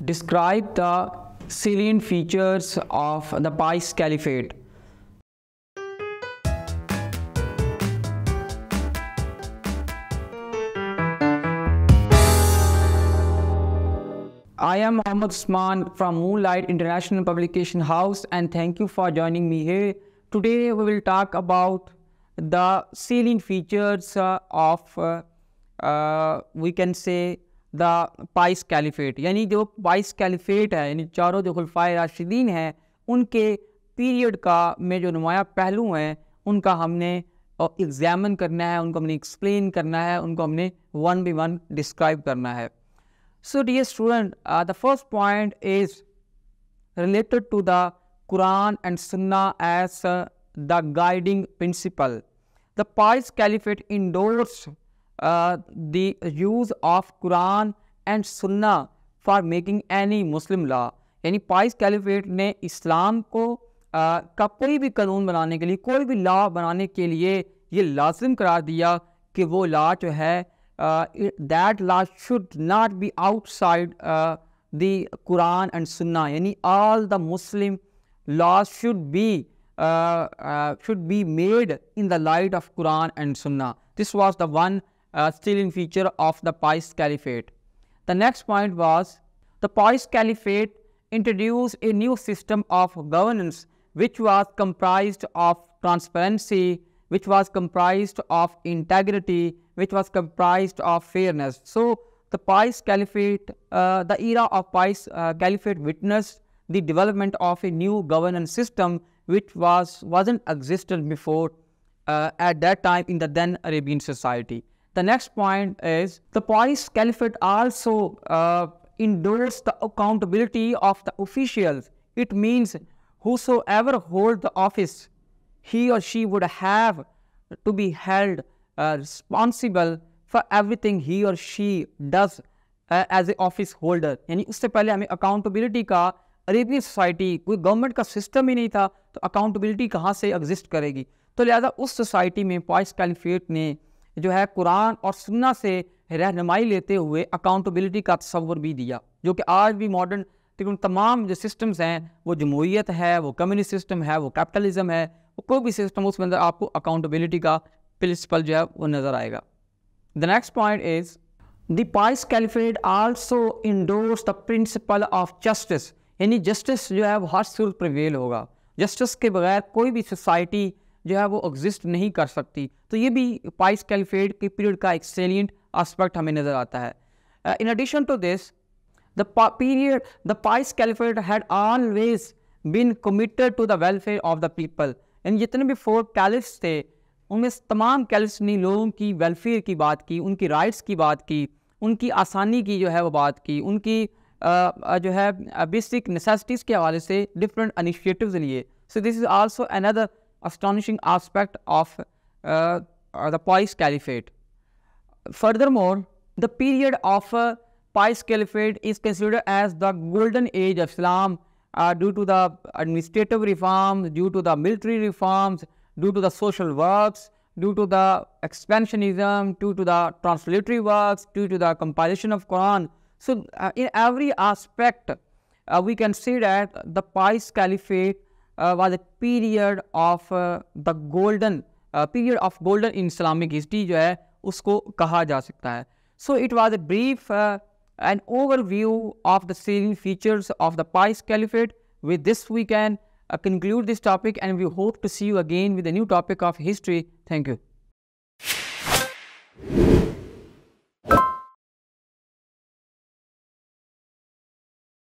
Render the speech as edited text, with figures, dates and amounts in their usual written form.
Describe the salient features of the Pious Caliphate. I am Mohammad Usman from Moonlight International Publication House, and thank you for joining me here. Today we will talk about the salient features of we can say the Pious Caliphate. यानी जो Pious Caliphate है, यानी चारों जो खुलफाए राशिदीन हैं, उनके period का में जो नुमाया पहलू हैं उनका हमने एग्जामिन करना है, उनको हमने एक्सप्लेन करना है, उनको हमने वन बाय वन डिस्क्राइब करना है. So dear student, the first point is related to the Quran and Sunnah as the guiding principle. The Pious Caliphate endorsed the use of Quran and Sunnah for making any Muslim law. यानी Pious Caliphate ने इस्लाम को का कोई भी कानून बनाने के लिए, कोई भी लॉ बनाने के लिए ये लाजिम करार दिया कि वो लॉ जो है that law should not be outside the Quran and Sunnah. Yani all the Muslim laws should be made in the light of Quran and Sunnah. This was the one salient feature of the Pious Caliphate. The next point was the Pious Caliphate introduced a new system of governance which was comprised of transparency, which was comprised of integrity, which was comprised of fairness. So the Pious Caliphate, the era of Pious Caliphate witnessed the development of a new governance system which wasn't existed before at that time in the then Arabian society. The next point is the Pious Caliphate also endorsed the accountability of the officials. It means whosoever holds the office, he or she would have to be held responsible for everything he or she does as a office holder. यानी उससे पहले हमें accountability का Arabian society कोई government का system ही नहीं था, तो अकाउंटेबिलिटी कहाँ से एग्जिस्ट करेगी. तो लिहाजा उस सोसाइटी में पाइस कैलिफेट ने जो है कुरान और सुन्ना से रहनुमाई लेते हुए अकाउंटेबिलिटी का तस्वर भी दिया, जो कि आज भी मॉडर्न तमाम जो सिस्टम्स हैं, वो जमहूरियत है, वो कम्युनिस्ट सिस्टम है, वो कैपिटलिज्म है, वो कोई भी सिस्टम उसके अंदर आपको अकाउंटेबिलिटी का प्रिंसिपल जो है वो नज़र आएगा. The next point is the pious caliphate also endorse the principle of justice. यानी जस्टिस जो है वो हर सूरत प्रिवेल होगा. जस्टिस के बगैर कोई भी सोसाइटी जो है वो एग्जिस्ट नहीं कर सकती. तो ये भी पाइस कैलिफेट के पीरियड का एक सैलिएंट एस्पेक्ट हमें नज़र आता है. In addition to this the Pious Caliphate had always been committed to the welfare of the people. यानी जितने भी 4 कैलिफ्स थे उनमें तमाम कैलिफ्स ने लोगों की वेलफेयर की बात की, उनकी राइट्स की बात की, उनकी आसानी की जो है वो बात की, उनकी जो है बेसिक नेसेसिटीज़ के हवाले से डिफरेंट इनिशिएटिव्स लिए. So this is also another astonishing aspect of the Pious Caliphate. Furthermore, the period of Pious Caliphate is considered as the golden age of Islam due to the administrative reforms, due to the military reforms, due to the social works, due to the expansionism, due to the translatory works, due to the compilation of Quran. So in every aspect we can see that the Pious Caliphate was a period of the golden period of golden in Islamic history जो है उसको कहा जा सकता है. So it was a brief an overview of the salient features of the Pious Caliphate. With this we can conclude this topic, and we hope to see you again with a new topic of history. Thank you.